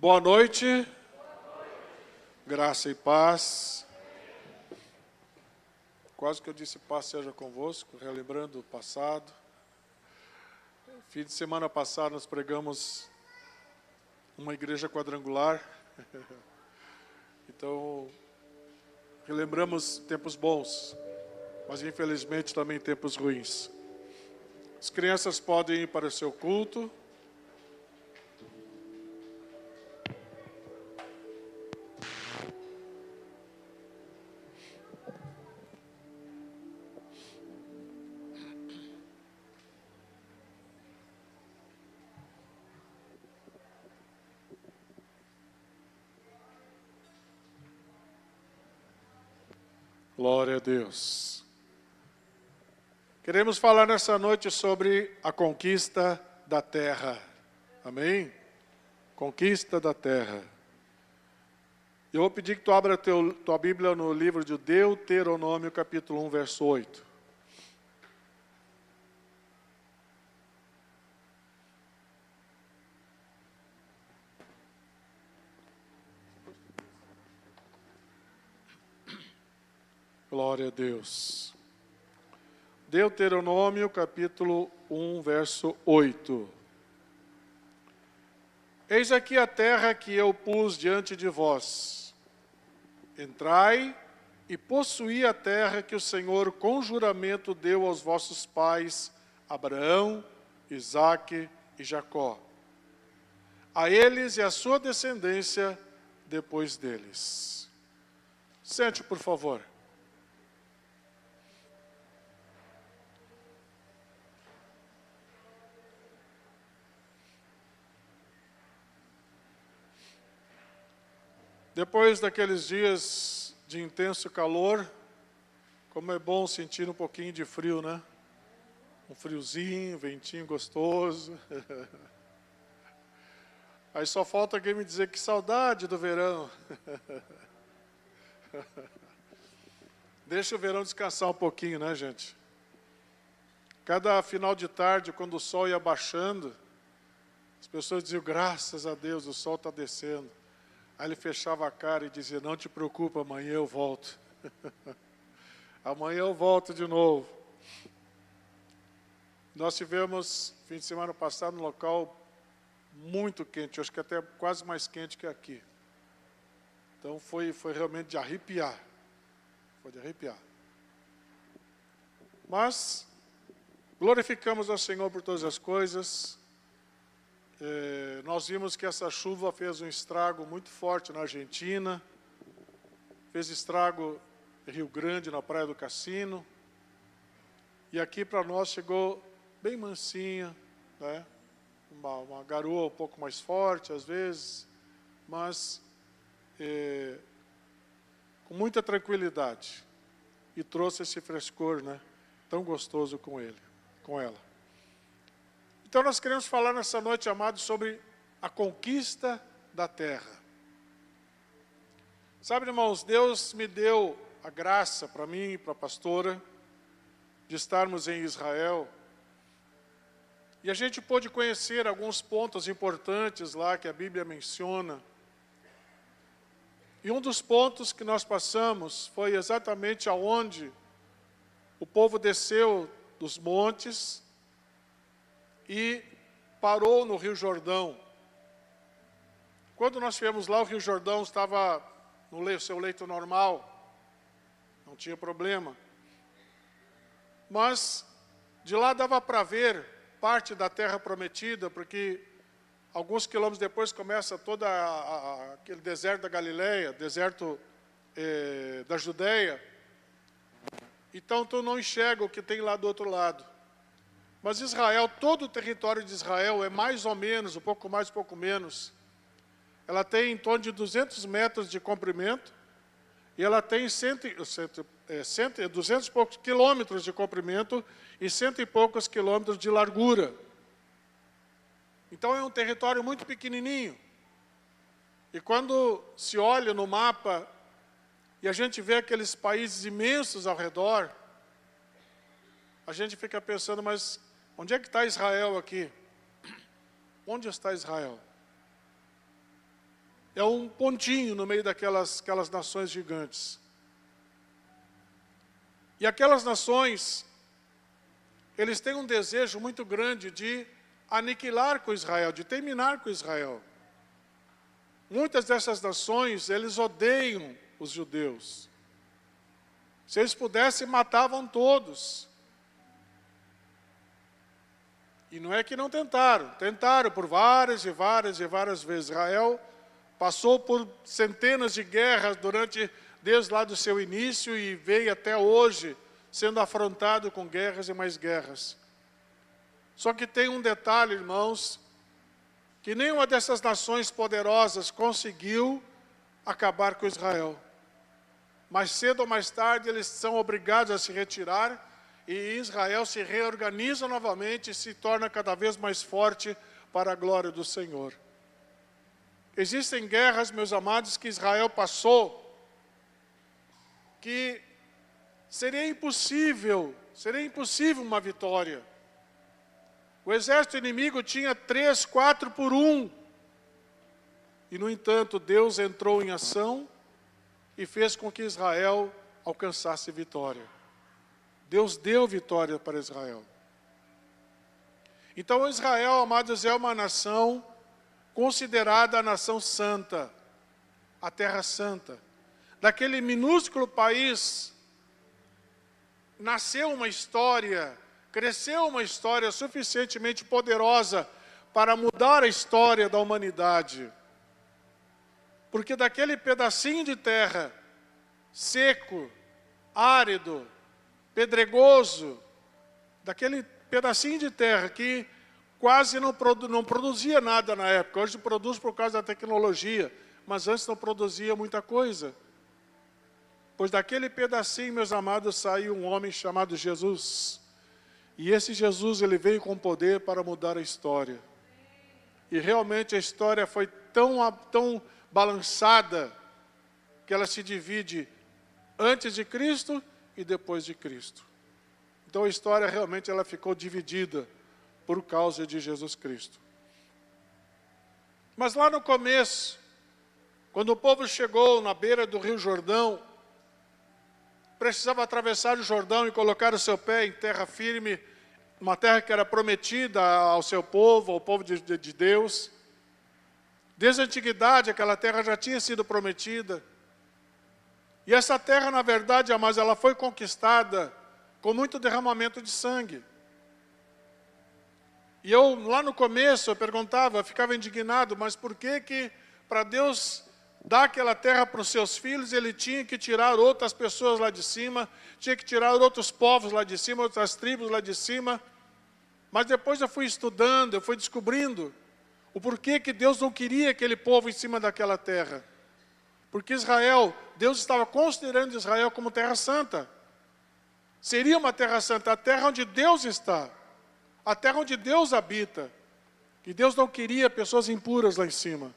Boa noite, graça e paz. Quase que eu disse paz seja convosco, relembrando o passado. Fim de semana passado nós pregamos uma igreja quadrangular. Então, relembramos tempos bons, mas infelizmente também tempos ruins. As crianças podem ir para o seu culto. Glória a Deus. Queremos falar nessa noite sobre a conquista da terra. Amém? Conquista da terra. Eu vou pedir que tu abra tua Bíblia no livro de Deuteronômio, capítulo 1, verso 8. Glória a Deus. Deuteronômio, capítulo 1, verso 8. Eis aqui a terra que eu pus diante de vós. Entrai e possuí a terra que o Senhor com juramento deu aos vossos pais, Abraão, Isaque e Jacó. A eles e à sua descendência depois deles. Sente, por favor. Depois daqueles dias de intenso calor, como é bom sentir um pouquinho de frio, né? Um friozinho, ventinho gostoso. Aí só falta alguém me dizer que saudade do verão. Deixa o verão descansar um pouquinho, né, gente? Cada final de tarde, quando o sol ia baixando, as pessoas diziam, graças a Deus, o sol está descendo. Aí ele fechava a cara e dizia, não te preocupa, amanhã eu volto. Amanhã eu volto de novo. Nós tivemos, fim de semana passado, um local muito quente, acho que até quase mais quente que aqui. Então foi realmente de arrepiar. Foi de arrepiar. Mas, glorificamos ao Senhor por todas as coisas. Nós vimos que essa chuva fez um estrago muito forte na Argentina, fez estrago em Rio Grande, na Praia do Cassino, e aqui para nós chegou bem mansinha, né? Uma garoa um pouco mais forte às vezes, mas com muita tranquilidade, e trouxe esse frescor, né? Tão gostoso com ela. Então nós queremos falar nessa noite, amados, sobre a conquista da terra. Sabe, irmãos, Deus me deu a graça para mim e para a pastora de estarmos em Israel. E a gente pôde conhecer alguns pontos importantes lá que a Bíblia menciona. E um dos pontos que nós passamos foi exatamente aonde o povo desceu dos montes e parou no Rio Jordão. Quando nós estivemos lá, o Rio Jordão estava no seu leito normal, não tinha problema. Mas de lá dava para ver parte da terra prometida, porque alguns quilômetros depois começa todo aquele deserto da Galileia, deserto da Judeia. Então tu não enxerga o que tem lá do outro lado. Mas Israel, todo o território de Israel é mais ou menos, um pouco mais, um pouco menos. Ela tem em torno de 200 metros de comprimento e ela tem 200 e poucos quilômetros de comprimento e 100 e poucos quilômetros de largura. Então é um território muito pequenininho. E quando se olha no mapa e a gente vê aqueles países imensos ao redor, a gente fica pensando, mas onde é que está Israel aqui? Onde está Israel? é um pontinho no meio daquelas nações gigantes. E aquelas nações, eles têm um desejo muito grande de aniquilar com Israel, de terminar com Israel. Muitas dessas nações, eles odeiam os judeus. Se eles pudessem, matavam todos. E não é que não tentaram. Tentaram por várias e várias e várias vezes. Israel passou por centenas de guerras desde lá do seu início e veio até hoje sendo afrontado com guerras e mais guerras. Só que tem um detalhe, irmãos, que nenhuma dessas nações poderosas conseguiu acabar com Israel. Mais cedo ou mais tarde eles são obrigados a se retirar e Israel se reorganiza novamente e se torna cada vez mais forte para a glória do Senhor. Existem guerras, meus amados, que Israel passou, que seria impossível uma vitória. O exército inimigo tinha 3, 4 por 1. E, no entanto, Deus entrou em ação e fez com que Israel alcançasse vitória. Deus deu vitória para Israel. Então, Israel, amados, é uma nação considerada a nação santa, a terra santa. Daquele minúsculo país, nasceu uma história, cresceu uma história suficientemente poderosa para mudar a história da humanidade. Porque daquele pedacinho de terra, seco, árido, pedregoso, daquele pedacinho de terra que quase não produzia nada na época. Hoje produz por causa da tecnologia, mas antes não produzia muita coisa. Pois daquele pedacinho, meus amados, saiu um homem chamado Jesus. E esse Jesus, ele veio com poder para mudar a história. E realmente a história foi tão balançada que ela se divide antes de Cristo e depois de Cristo. Então a história realmente ela ficou dividida por causa de Jesus Cristo. Mas lá no começo, quando o povo chegou na beira do Rio Jordão, precisava atravessar o Jordão e colocar o seu pé em terra firme, uma terra que era prometida ao seu povo, ao povo de Deus. Desde a antiguidade, aquela terra já tinha sido prometida. E essa terra, na verdade, amados, ela foi conquistada com muito derramamento de sangue. E eu, lá no começo, eu perguntava, eu ficava indignado, mas por que para Deus dar aquela terra para os seus filhos, ele tinha que tirar outras pessoas lá de cima, tinha que tirar outros povos lá de cima, outras tribos lá de cima. Mas depois eu fui estudando, eu fui descobrindo o porquê que Deus não queria aquele povo em cima daquela terra. Porque Israel, Deus estava considerando Israel como terra santa. Seria uma terra santa, a terra onde Deus está, a terra onde Deus habita. E Deus não queria pessoas impuras lá em cima.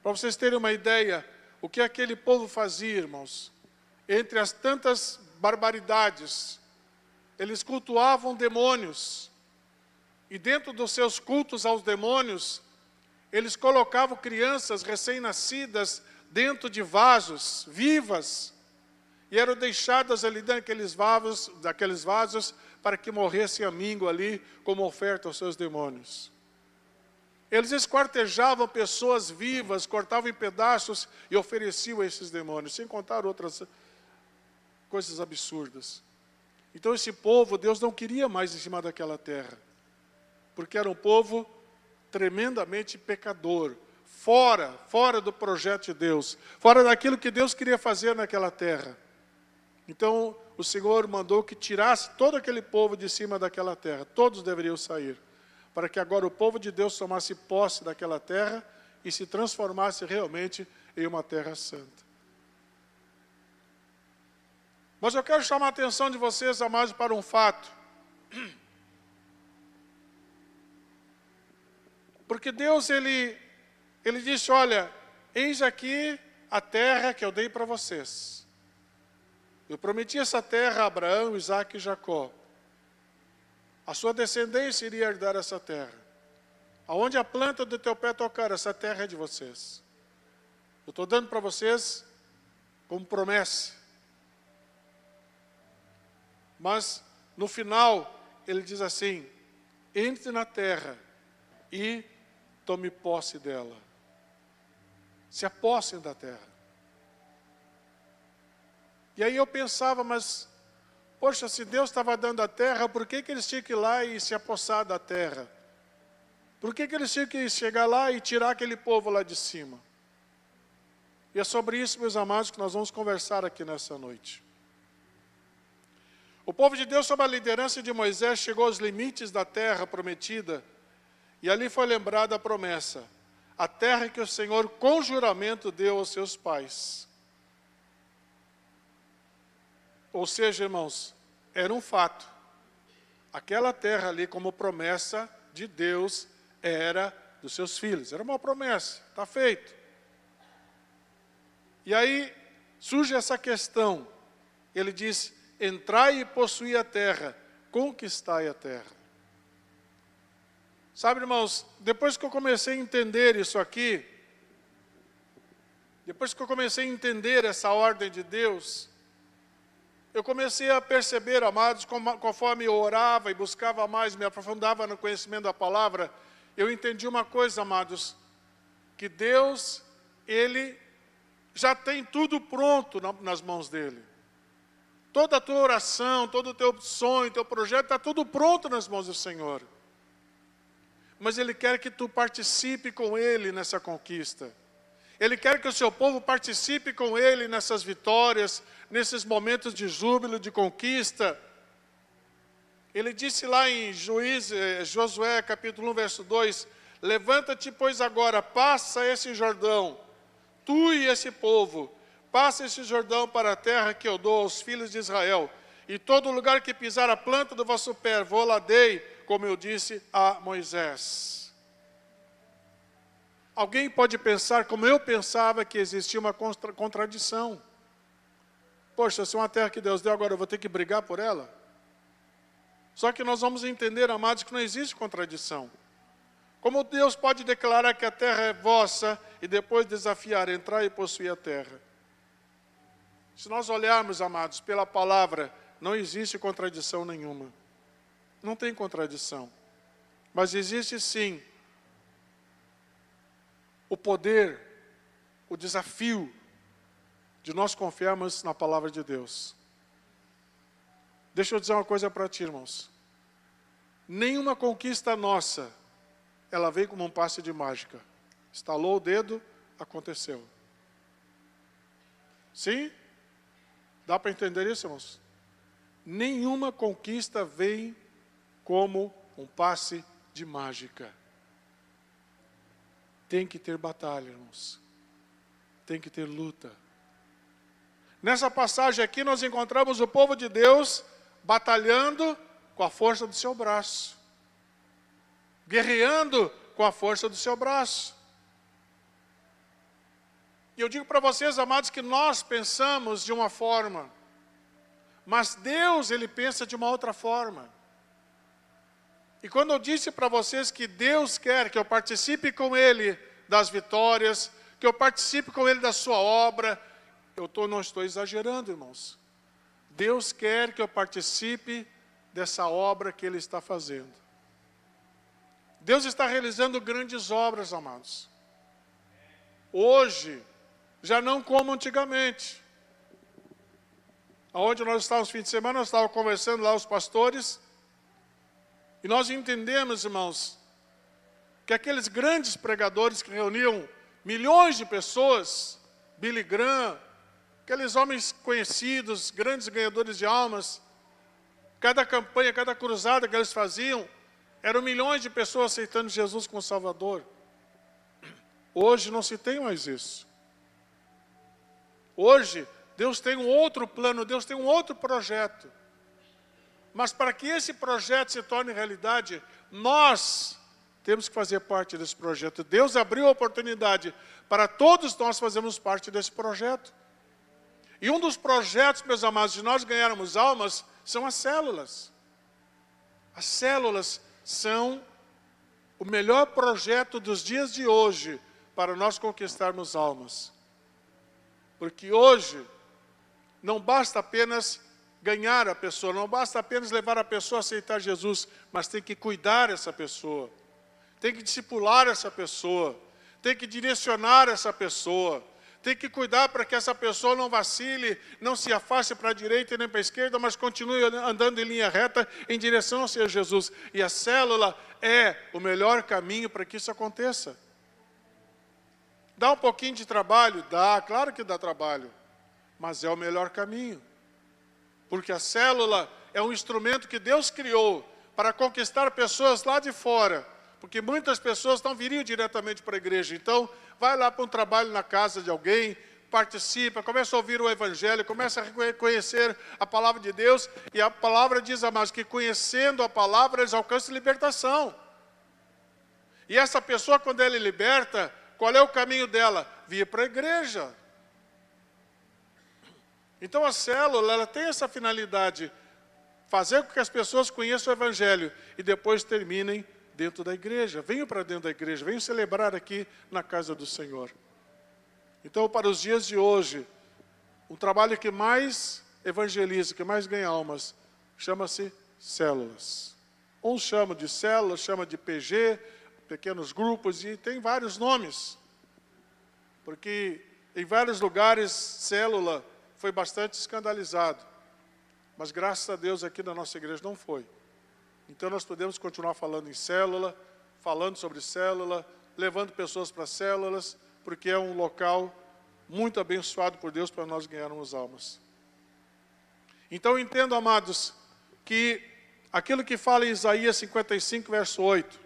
Para vocês terem uma ideia, o que aquele povo fazia, irmãos? Entre as tantas barbaridades, eles cultuavam demônios. E dentro dos seus cultos aos demônios, eles colocavam crianças recém-nascidas dentro de vasos, vivas, e eram deixadas ali daqueles vasos para que morressem à míngua ali, como oferta aos seus demônios. Eles esquartejavam pessoas vivas, cortavam em pedaços e ofereciam a esses demônios, sem contar outras coisas absurdas. Então esse povo, Deus não queria mais em cima daquela terra, porque era um povo tremendamente pecador, fora do projeto de Deus, fora daquilo que Deus queria fazer naquela terra. Então o Senhor mandou que tirasse todo aquele povo de cima daquela terra, todos deveriam sair, para que agora o povo de Deus tomasse posse daquela terra e se transformasse realmente em uma terra santa. Mas eu quero chamar a atenção de vocês, amados, para um fato. Porque Deus, Ele disse, olha, eis aqui a terra que eu dei para vocês. Eu prometi essa terra a Abraão, Isaque e Jacó. A sua descendência iria herdar essa terra. Aonde a planta do teu pé tocar, essa terra é de vocês. Eu estou dando para vocês como promessa. Mas, no final, ele diz assim: entre na terra e tome posse dela. Se apossem da terra. E aí eu pensava, mas, poxa, se Deus estava dando a terra, por que eles tinham que ir lá e se apossar da terra? Por que eles tinham que chegar lá e tirar aquele povo lá de cima? E é sobre isso, meus amados, que nós vamos conversar aqui nessa noite. O povo de Deus, sob a liderança de Moisés, chegou aos limites da terra prometida, e ali foi lembrada a promessa, a terra que o Senhor com juramento deu aos seus pais. Ou seja, irmãos, era um fato. Aquela terra ali, como promessa de Deus, era dos seus filhos. Era uma promessa, está feito. E aí surge essa questão. Ele diz: entrai e possuí a terra, conquistai a terra. Sabe, irmãos, depois que eu comecei a entender isso aqui, depois que eu comecei a entender essa ordem de Deus, eu comecei a perceber, amados, conforme eu orava e buscava mais, me aprofundava no conhecimento da palavra, eu entendi uma coisa, amados, que Deus, Ele já tem tudo pronto nas mãos dEle. Toda a tua oração, todo o teu sonho, teu projeto, está tudo pronto nas mãos do Senhor. Mas Ele quer que tu participe com Ele nessa conquista. Ele quer que o seu povo participe com Ele nessas vitórias, nesses momentos de júbilo, de conquista. Ele disse lá em Josué capítulo 1, verso 2, levanta-te, pois agora, passa esse Jordão, tu e esse povo, passa esse Jordão para a terra que eu dou aos filhos de Israel, e todo lugar que pisar a planta do vosso pé, vou-la dei, como eu disse a Moisés. Alguém pode pensar, como eu pensava, que existia uma contradição. Poxa, se é uma terra que Deus deu, agora eu vou ter que brigar por ela? Só que nós vamos entender, amados, que não existe contradição. Como Deus pode declarar que a terra é vossa e depois desafiar, entrar e possuir a terra? Se nós olharmos, amados, pela palavra, não existe contradição nenhuma. Não tem contradição. Mas existe sim o poder, o desafio de nós confiarmos na palavra de Deus. Deixa eu dizer uma coisa para ti, irmãos. Nenhuma conquista nossa, ela veio como um passe de mágica. Estalou o dedo, aconteceu. Sim? Dá para entender isso, irmãos? Nenhuma conquista vem como um passe de mágica. Tem que ter batalha, irmãos. Tem que ter luta. Nessa passagem aqui nós encontramos o povo de Deus batalhando com a força do seu braço. Guerreando com a força do seu braço. E eu digo para vocês, amados, que nós pensamos de uma forma, mas Deus, Ele pensa de uma outra forma. E quando eu disse para vocês que Deus quer que eu participe com Ele das vitórias, que eu participe com Ele da sua obra, não estou exagerando, irmãos. Deus quer que eu participe dessa obra que Ele está fazendo. Deus está realizando grandes obras, amados. Hoje, já não como antigamente. Onde nós estávamos no fim de semana, nós estávamos conversando lá os pastores, e nós entendemos, irmãos, que aqueles grandes pregadores que reuniam milhões de pessoas, Billy Graham, aqueles homens conhecidos, grandes ganhadores de almas, cada campanha, cada cruzada que eles faziam, eram milhões de pessoas aceitando Jesus como Salvador. Hoje não se tem mais isso. Hoje, Deus tem um outro plano, Deus tem um outro projeto. Mas para que esse projeto se torne realidade, nós temos que fazer parte desse projeto. Deus abriu a oportunidade para todos nós fazermos parte desse projeto. E um dos projetos, meus amados, de nós ganharmos almas, são as células. As células são o melhor projeto dos dias de hoje para nós conquistarmos almas. Porque hoje não basta apenas ganhar a pessoa, não basta apenas levar a pessoa a aceitar Jesus, mas tem que cuidar dessa pessoa, tem que discipular essa pessoa, tem que direcionar essa pessoa, tem que cuidar para que essa pessoa não vacile, não se afaste para a direita e nem para a esquerda, mas continue andando em linha reta em direção ao Senhor Jesus. E a célula é o melhor caminho para que isso aconteça. Dá um pouquinho de trabalho? Dá, claro que dá trabalho, mas é o melhor caminho. Porque a célula é um instrumento que Deus criou para conquistar pessoas lá de fora. Porque muitas pessoas não viriam diretamente para a igreja. Então, vai lá para um trabalho na casa de alguém, participa, começa a ouvir o Evangelho, começa a conhecer a palavra de Deus. E a palavra diz, amados, que conhecendo a palavra, eles alcançam libertação. E essa pessoa, quando ela é liberta, qual é o caminho dela? Vir para a igreja. Então a célula, ela tem essa finalidade, fazer com que as pessoas conheçam o Evangelho e depois terminem dentro da igreja. Venham para dentro da igreja, venham celebrar aqui na casa do Senhor. Então, para os dias de hoje, o trabalho que mais evangeliza, que mais ganha almas, chama-se células. Uns chamam de células, chamam de PG, pequenos grupos, e tem vários nomes. Porque em vários lugares, célula foi bastante escandalizado. Mas graças a Deus aqui na nossa igreja não foi. Então nós podemos continuar falando em célula, falando sobre célula, levando pessoas para células, porque é um local muito abençoado por Deus para nós ganharmos almas. Então entendo, amados, que aquilo que fala em Isaías 55, verso 8,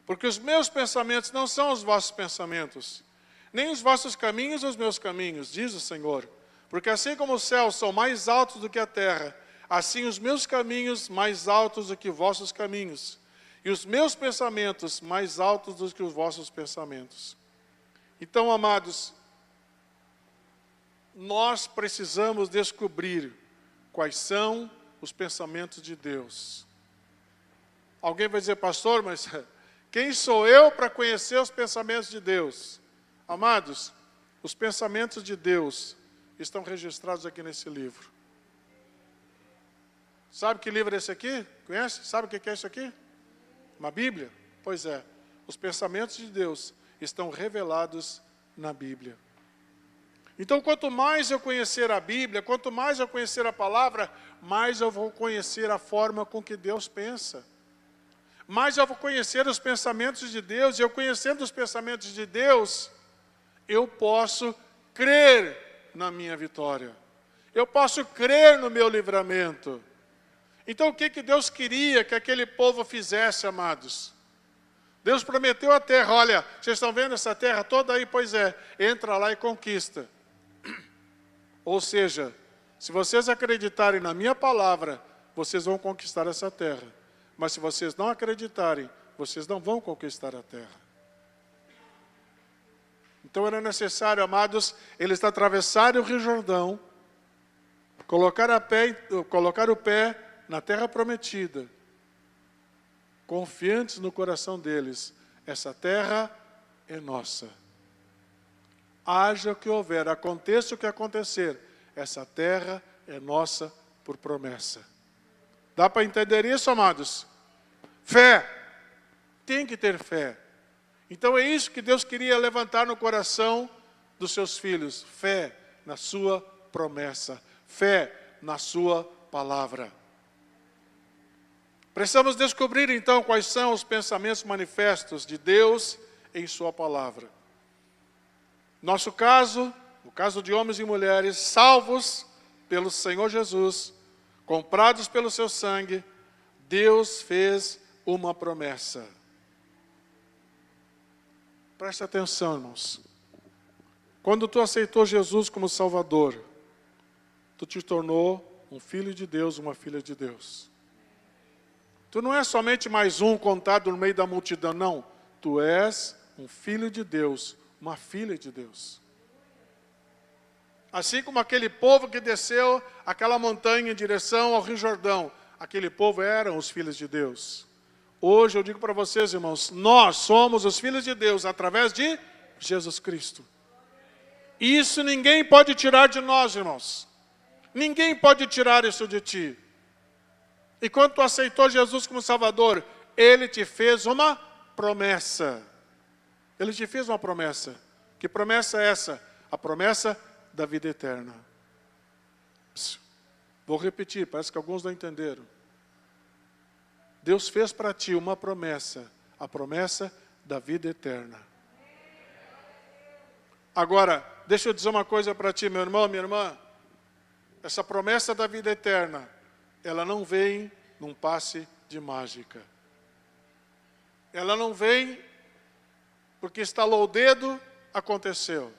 porque os meus pensamentos não são os vossos pensamentos, nem os vossos caminhos os meus caminhos, diz o Senhor. Porque assim como os céus são mais altos do que a terra, assim os meus caminhos mais altos do que os vossos caminhos, e os meus pensamentos mais altos do que os vossos pensamentos. Então, amados, nós precisamos descobrir quais são os pensamentos de Deus. Alguém vai dizer, pastor, mas quem sou eu para conhecer os pensamentos de Deus? Amados, os pensamentos de Deus estão registrados aqui nesse livro. Sabe que livro é esse aqui? Conhece? Sabe o que é isso aqui? Uma Bíblia? Pois é. Os pensamentos de Deus estão revelados na Bíblia. Então, quanto mais eu conhecer a Bíblia, quanto mais eu conhecer a palavra, mais eu vou conhecer a forma com que Deus pensa. Mais eu vou conhecer os pensamentos de Deus, e eu conhecendo os pensamentos de Deus, eu posso crer na minha vitória. Eu posso crer no meu livramento. Então o que Deus queria que aquele povo fizesse, amados? Deus prometeu a terra, olha, vocês estão vendo essa terra toda aí? Pois é, entra lá e conquista. Ou seja, se vocês acreditarem na minha palavra, vocês vão conquistar essa terra. Mas se vocês não acreditarem, vocês não vão conquistar a terra. Então era necessário, amados, eles atravessarem o Rio Jordão, colocar o pé na terra prometida, confiantes no coração deles, essa terra é nossa. Haja o que houver, aconteça o que acontecer, essa terra é nossa por promessa. Dá para entender isso, amados? Fé, tem que ter fé. Então é isso que Deus queria levantar no coração dos seus filhos. Fé na sua promessa. Fé na sua palavra. Precisamos descobrir então quais são os pensamentos manifestos de Deus em sua palavra. Nosso caso, o caso de homens e mulheres salvos pelo Senhor Jesus, comprados pelo seu sangue, Deus fez uma promessa. Preste atenção, irmãos. Quando tu aceitou Jesus como Salvador, tu te tornou um filho de Deus, uma filha de Deus. Tu não é somente mais um contado no meio da multidão, não. Tu és um filho de Deus, uma filha de Deus. Assim como aquele povo que desceu aquela montanha em direção ao Rio Jordão, aquele povo eram os filhos de Deus. Hoje eu digo para vocês, irmãos, nós somos os filhos de Deus através de Jesus Cristo. E isso ninguém pode tirar de nós, irmãos. Ninguém pode tirar isso de ti. E quando tu aceitou Jesus como Salvador, Ele te fez uma promessa. Ele te fez uma promessa. Que promessa é essa? A promessa da vida eterna. Vou repetir, parece que alguns não entenderam. Deus fez para ti uma promessa, a promessa da vida eterna. Agora, deixa eu dizer uma coisa para ti, meu irmão, minha irmã. Essa promessa da vida eterna, ela não vem num passe de mágica. Ela não vem porque estalou o dedo, aconteceu.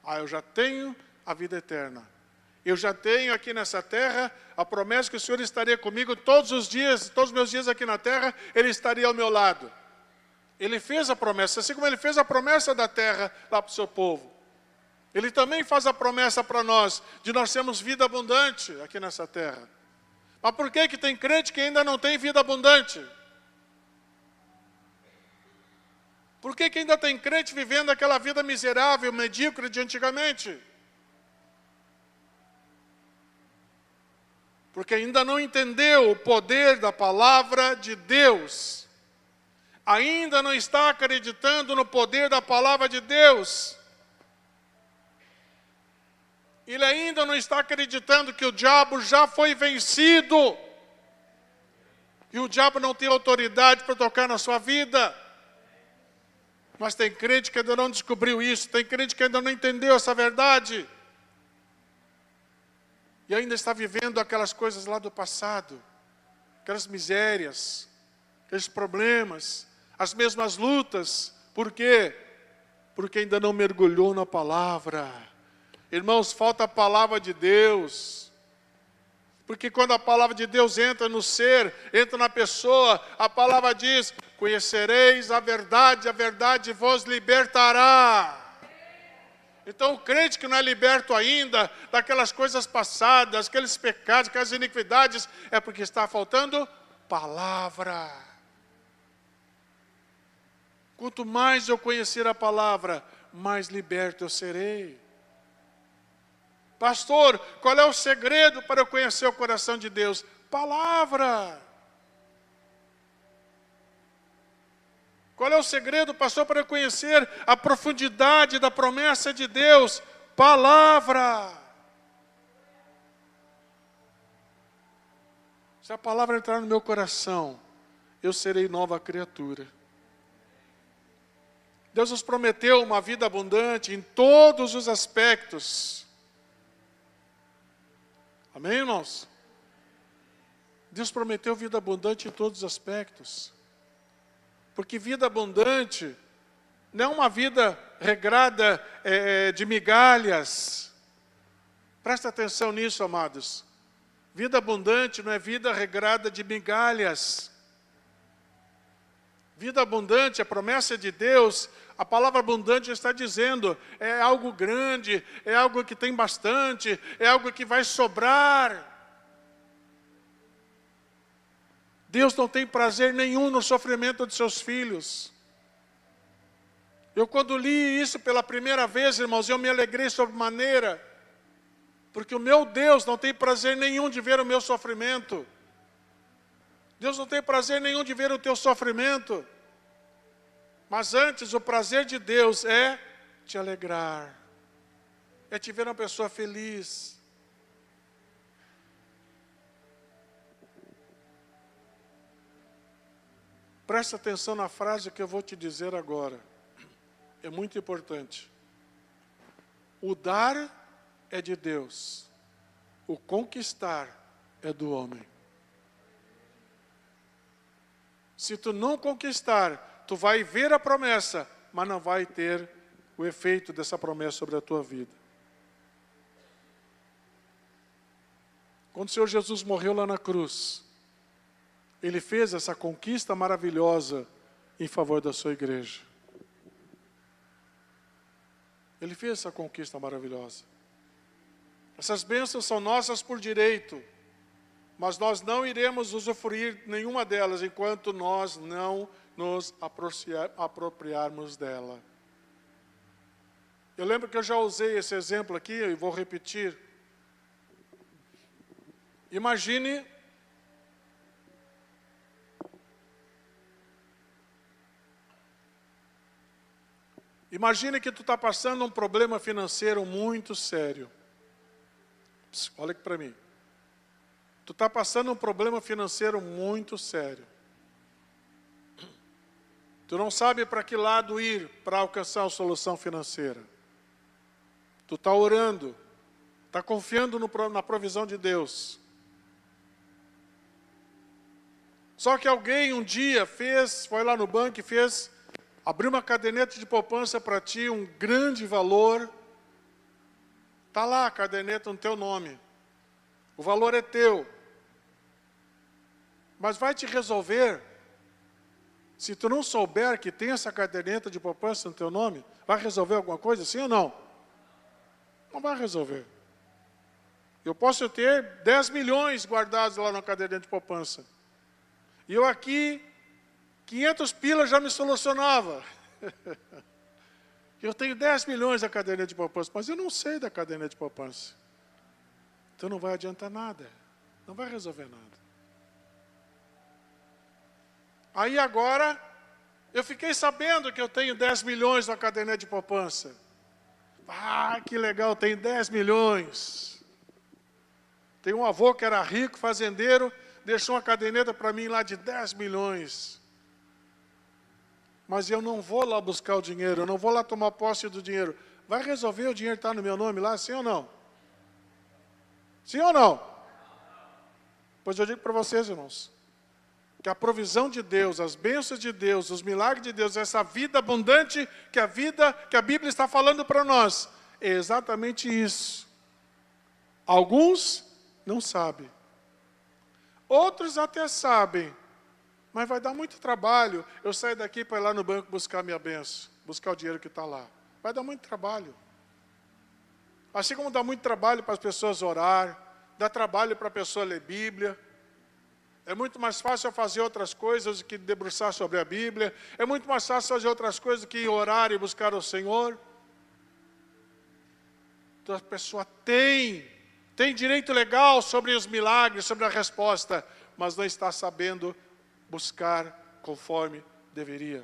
Eu já tenho a vida eterna. Eu já tenho aqui nessa terra a promessa que o Senhor estaria comigo todos os dias, todos os meus dias aqui na terra, Ele estaria ao meu lado. Ele fez a promessa, assim como Ele fez a promessa da terra lá para o seu povo. Ele também faz a promessa para nós, de nós termos vida abundante aqui nessa terra. Mas por que tem crente que ainda não tem vida abundante? Por que ainda tem crente vivendo aquela vida miserável, medíocre de antigamente? Porque ainda não entendeu o poder da palavra de Deus. Ainda não está acreditando no poder da palavra de Deus. Ele ainda não está acreditando que o diabo já foi vencido. E o diabo não tem autoridade para tocar na sua vida. Mas tem crente que ainda não descobriu isso. Tem crente que ainda não entendeu essa verdade. E ainda está vivendo aquelas coisas lá do passado. Aquelas misérias. Aqueles problemas. As mesmas lutas. Por quê? Porque ainda não mergulhou na palavra. Irmãos, falta a palavra de Deus. Porque quando a palavra de Deus entra no ser, entra na pessoa, a palavra diz: conhecereis a verdade vos libertará. Então o crente que não é liberto ainda daquelas coisas passadas, aqueles pecados, aquelas iniquidades, é porque está faltando palavra. Quanto mais eu conhecer a palavra, mais liberto eu serei. Pastor, qual é o segredo para eu conhecer o coração de Deus? Palavra. Qual é o segredo, pastor, para eu conhecer a profundidade da promessa de Deus? Palavra. Se a palavra entrar no meu coração, eu serei nova criatura. Deus nos prometeu uma vida abundante em todos os aspectos. Amém, irmãos? Deus prometeu vida abundante em todos os aspectos. Porque vida abundante não é uma vida regrada de migalhas. Presta atenção nisso, amados. Vida abundante não é vida regrada de migalhas. Vida abundante, a promessa de Deus, a palavra abundante está dizendo, é algo grande, é algo que tem bastante, é algo que vai sobrar. Deus não tem prazer nenhum no sofrimento de seus filhos. Eu quando li isso pela primeira vez, irmãos, eu me alegrei sobremaneira, porque o meu Deus não tem prazer nenhum de ver o meu sofrimento. Deus não tem prazer nenhum de ver o teu sofrimento. Mas antes, o prazer de Deus é te alegrar. É te ver uma pessoa feliz. Presta atenção na frase que eu vou te dizer agora. É muito importante. O dar é de Deus. O conquistar é do homem. Se tu não conquistar, tu vai ver a promessa, mas não vai ter o efeito dessa promessa sobre a tua vida. Quando o Senhor Jesus morreu lá na cruz, Ele fez essa conquista maravilhosa em favor da sua igreja. Ele fez essa conquista maravilhosa. Essas bênçãos são nossas por direito, mas nós não iremos usufruir nenhuma delas enquanto nós não nos apropriarmos dela. Eu lembro que eu já usei esse exemplo aqui e vou repetir. Imagine que tu está passando um problema financeiro muito sério. Olha aqui para mim. Tu está passando um problema financeiro muito sério. Tu não sabe para que lado ir para alcançar a solução financeira. Tu está orando, está confiando na provisão de Deus. Só que alguém um dia foi lá no banco e abriu uma caderneta de poupança para ti, um grande valor. Está lá a caderneta no teu nome. O valor é teu. Mas vai te resolver, se tu não souber que tem essa caderneta de poupança no teu nome, vai resolver alguma coisa, sim ou não? Não vai resolver. Eu posso ter 10 milhões guardados lá na caderneta de poupança. E eu aqui, 500 pilas já me solucionava. Eu tenho 10 milhões na caderneta de poupança, mas eu não sei da caderneta de poupança. Então não vai adiantar nada. Não vai resolver nada. Aí agora, eu fiquei sabendo que eu tenho 10 milhões na caderneta de poupança. Ah, que legal, tenho 10 milhões. Tem um avô que era rico, fazendeiro, deixou uma caderneta para mim lá de 10 milhões. Mas eu não vou lá buscar o dinheiro, eu não vou lá tomar posse do dinheiro. Vai resolver o dinheiro estar no meu nome lá, sim ou não? Sim ou não? Pois eu digo para vocês, irmãos, que a provisão de Deus, as bênçãos de Deus, os milagres de Deus, essa vida abundante que a Bíblia está falando para nós, é exatamente isso. Alguns não sabem. Outros até sabem, mas vai dar muito trabalho. Eu saio daqui para ir lá no banco buscar minha bênção, buscar o dinheiro que está lá. Vai dar muito trabalho. Assim como dá muito trabalho para as pessoas orar, dá trabalho para a pessoa ler Bíblia. É muito mais fácil fazer outras coisas do que debruçar sobre a Bíblia. É muito mais fácil fazer outras coisas do que orar e buscar o Senhor. Então a pessoa tem direito legal sobre os milagres, sobre a resposta, mas não está sabendo buscar conforme deveria.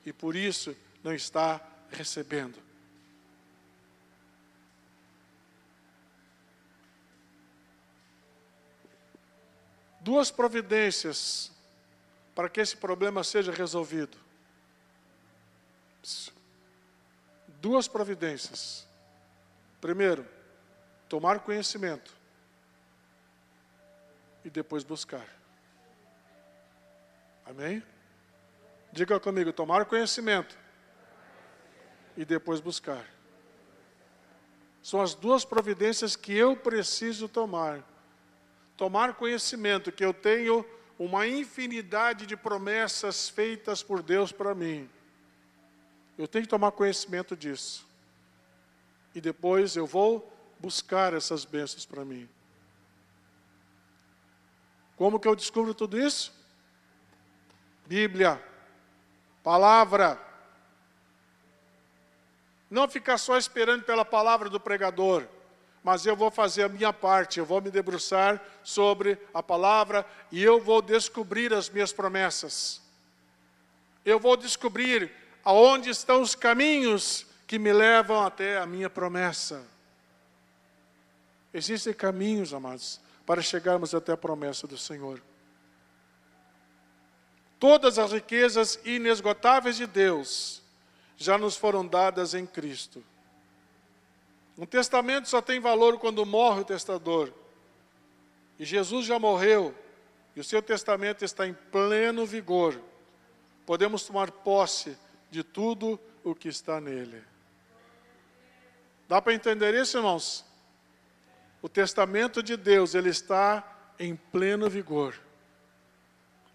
E por isso não está recebendo. Duas providências para que esse problema seja resolvido. Duas providências. Primeiro, tomar conhecimento. E depois buscar. Amém? Diga comigo, tomar conhecimento. E depois buscar. São as duas providências que eu preciso tomar. Tomar conhecimento que eu tenho uma infinidade de promessas feitas por Deus para mim. Eu tenho que tomar conhecimento disso. E depois eu vou buscar essas bênçãos para mim. Como que eu descubro tudo isso? Bíblia, palavra. Não ficar só esperando pela palavra do pregador. Mas eu vou fazer a minha parte, eu vou me debruçar sobre a palavra e eu vou descobrir as minhas promessas. Eu vou descobrir aonde estão os caminhos que me levam até a minha promessa. Existem caminhos, amados, para chegarmos até a promessa do Senhor. Todas as riquezas inesgotáveis de Deus já nos foram dadas em Cristo. Um testamento só tem valor quando morre o testador. E Jesus já morreu, e o seu testamento está em pleno vigor. Podemos tomar posse de tudo o que está nele. Dá para entender isso, irmãos? O testamento de Deus, ele está em pleno vigor.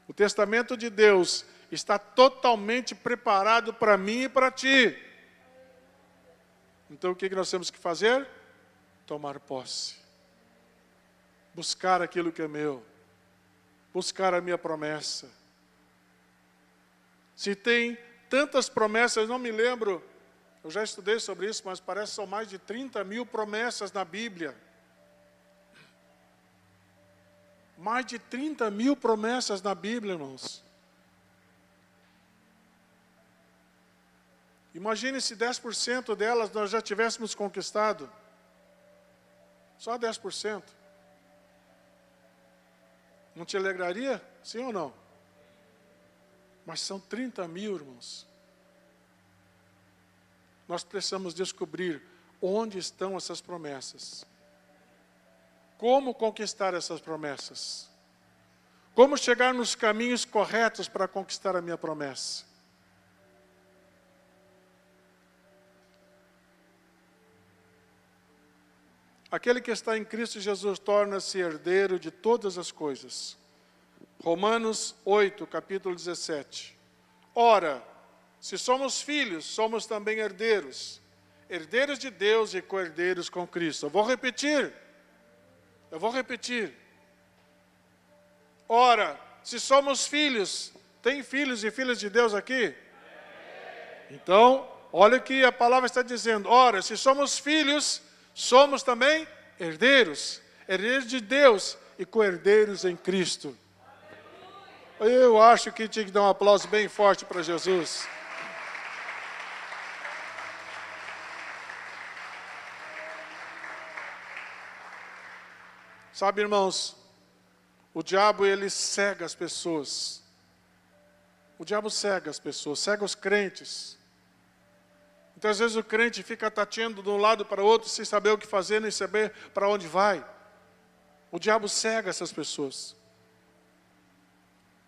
O testamento de Deus está totalmente preparado para mim e para ti. Então o que nós temos que fazer? Tomar posse. Buscar aquilo que é meu. Buscar a minha promessa. Se tem tantas promessas, não me lembro Eu já estudei sobre isso, mas parece que são mais de 30 mil promessas na Bíblia. Mais de 30 mil promessas na Bíblia, irmãos. Imagine se 10% delas nós já tivéssemos conquistado. Só 10%. Não te alegraria? Sim ou não? Mas são 30 mil, irmãos. Nós precisamos descobrir onde estão essas promessas. Como conquistar essas promessas? Como chegar nos caminhos corretos para conquistar a minha promessa? Aquele que está em Cristo Jesus torna-se herdeiro de todas as coisas. Romanos 8, capítulo 17. Ora, se somos filhos, somos também herdeiros. Herdeiros de Deus e co-herdeiros com Cristo. Eu vou repetir. Ora, se somos filhos, tem filhos e filhas de Deus aqui? Então, olha o que a palavra está dizendo. Ora, se somos filhos, somos também herdeiros. Herdeiros de Deus e co-herdeiros em Cristo. Eu acho que tinha que dar um aplauso bem forte para Jesus. Sabe, irmãos, o diabo, ele cega as pessoas. O diabo cega as pessoas, cega os crentes. Então, às vezes, o crente fica tateando de um lado para o outro, sem saber o que fazer, nem saber para onde vai. O diabo cega essas pessoas.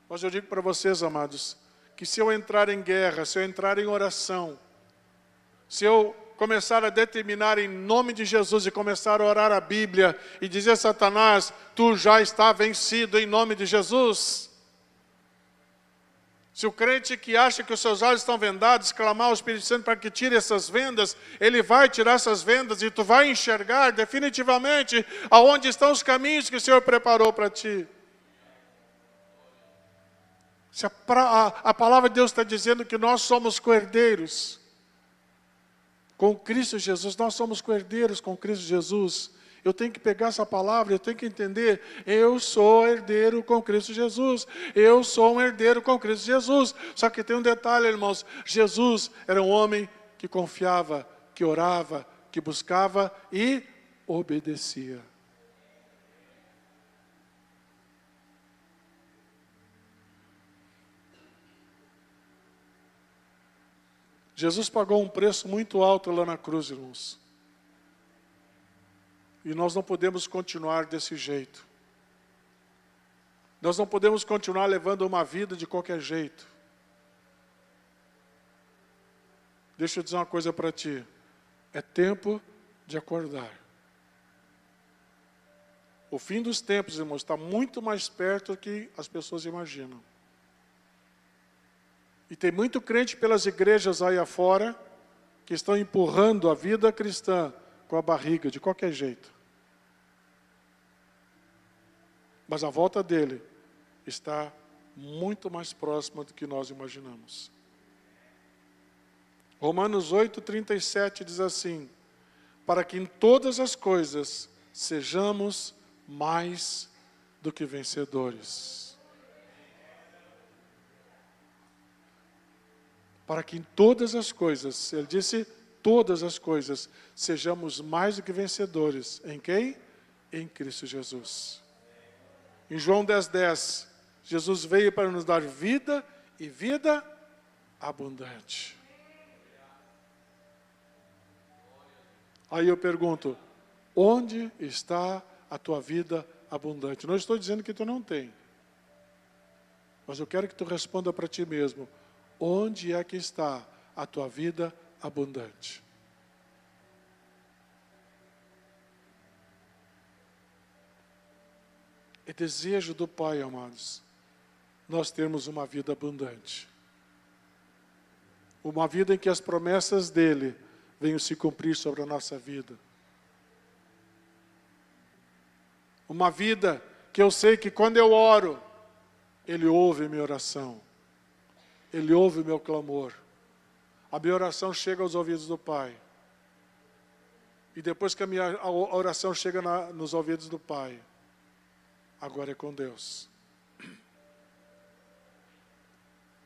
Mas eu digo para vocês, amados, que se eu entrar em guerra, se eu entrar em oração, se eu começar a determinar em nome de Jesus e começar a orar a Bíblia e dizer a Satanás, tu já está vencido em nome de Jesus. Se o crente que acha que os seus olhos estão vendados, clamar ao Espírito Santo para que tire essas vendas, ele vai tirar essas vendas e tu vai enxergar definitivamente aonde estão os caminhos que o Senhor preparou para ti. Se a palavra de Deus está dizendo que nós somos co-herdeiros com Cristo Jesus, nós somos co-herdeiros com Cristo Jesus. Eu tenho que pegar essa palavra, eu tenho que entender, eu sou herdeiro com Cristo Jesus. Eu sou um herdeiro com Cristo Jesus. Só que tem um detalhe, irmãos, Jesus era um homem que confiava, que orava, que buscava e obedecia. Jesus pagou um preço muito alto lá na cruz, irmãos. E nós não podemos continuar desse jeito. Nós não podemos continuar levando uma vida de qualquer jeito. Deixa eu dizer uma coisa para ti. É tempo de acordar. O fim dos tempos, irmãos, está muito mais perto do que as pessoas imaginam. E tem muito crente pelas igrejas aí afora que estão empurrando a vida cristã com a barriga, de qualquer jeito. Mas a volta dele está muito mais próxima do que nós imaginamos. Romanos 8:37 diz assim, para que em todas as coisas sejamos mais do que vencedores. Para que em todas as coisas, ele disse, todas as coisas, sejamos mais do que vencedores. Em quem? Em Cristo Jesus. Em João 10:10, Jesus veio para nos dar vida e vida abundante. Aí eu pergunto, onde está a tua vida abundante? Não estou dizendo que tu não tem. Mas eu quero que tu responda para ti mesmo. Onde é que está a tua vida abundante? É desejo do Pai, amados, nós termos uma vida abundante. Uma vida em que as promessas dEle venham se cumprir sobre a nossa vida. Uma vida que eu sei que quando eu oro, Ele ouve a minha oração. Ele ouve o meu clamor. a minha oração chega aos ouvidos do Pai. E depois que a minha oração chega nos ouvidos do Pai, agora é com Deus.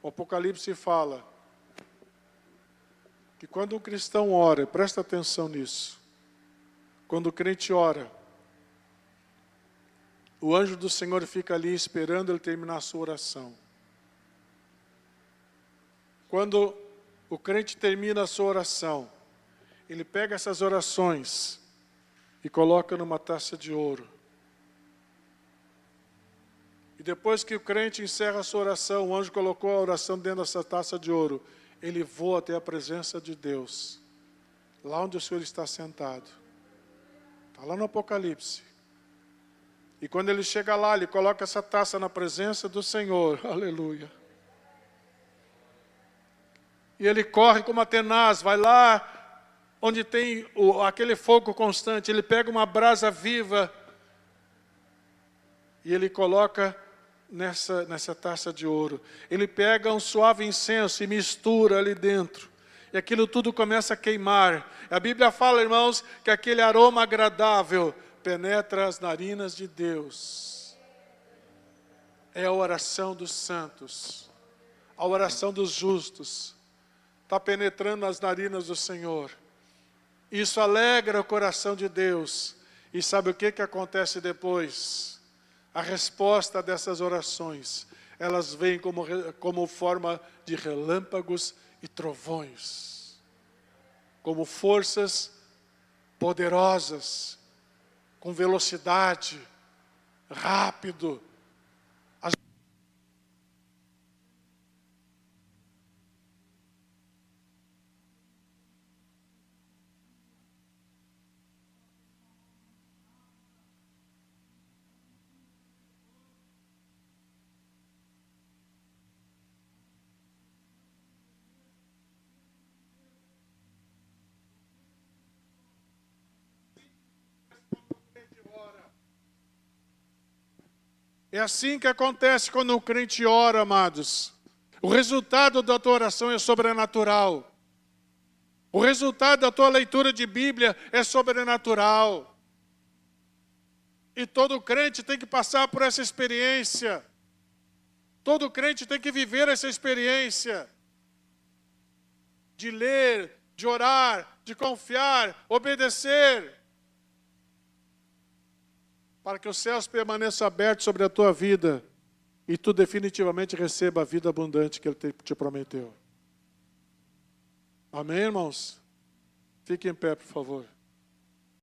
O Apocalipse fala que quando um cristão ora, presta atenção nisso, quando o crente ora, o anjo do Senhor fica ali esperando ele terminar a sua oração. Quando o crente termina a sua oração, ele pega essas orações e coloca numa taça de ouro. E depois que o crente encerra a sua oração, o anjo colocou a oração dentro dessa taça de ouro, ele voa até a presença de Deus, lá onde o Senhor está sentado. Está lá no Apocalipse. E quando ele chega lá, ele coloca essa taça na presença do Senhor. Aleluia. E ele corre como Atenas, vai lá onde tem aquele fogo constante. Ele pega uma brasa viva e ele coloca nessa taça de ouro. Ele pega um suave incenso e mistura ali dentro. E aquilo tudo começa a queimar. A Bíblia fala, irmãos, que aquele aroma agradável penetra as narinas de Deus. É a oração dos santos, a oração dos justos. Está penetrando as narinas do Senhor. Isso alegra o coração de Deus. E sabe o que acontece depois? A resposta dessas orações, elas vêm como forma de relâmpagos e trovões. Como forças poderosas, com velocidade, rápido. É assim que acontece quando o crente ora, amados. O resultado da tua oração é sobrenatural. O resultado da tua leitura de Bíblia é sobrenatural. E todo crente tem que passar por essa experiência. Todo crente tem que viver essa experiência. De ler, de orar, de confiar, obedecer. Para que os céus permaneçam abertos sobre a tua vida e tu definitivamente receba a vida abundante que Ele te prometeu. Amém, irmãos? Fiquem em pé, por favor.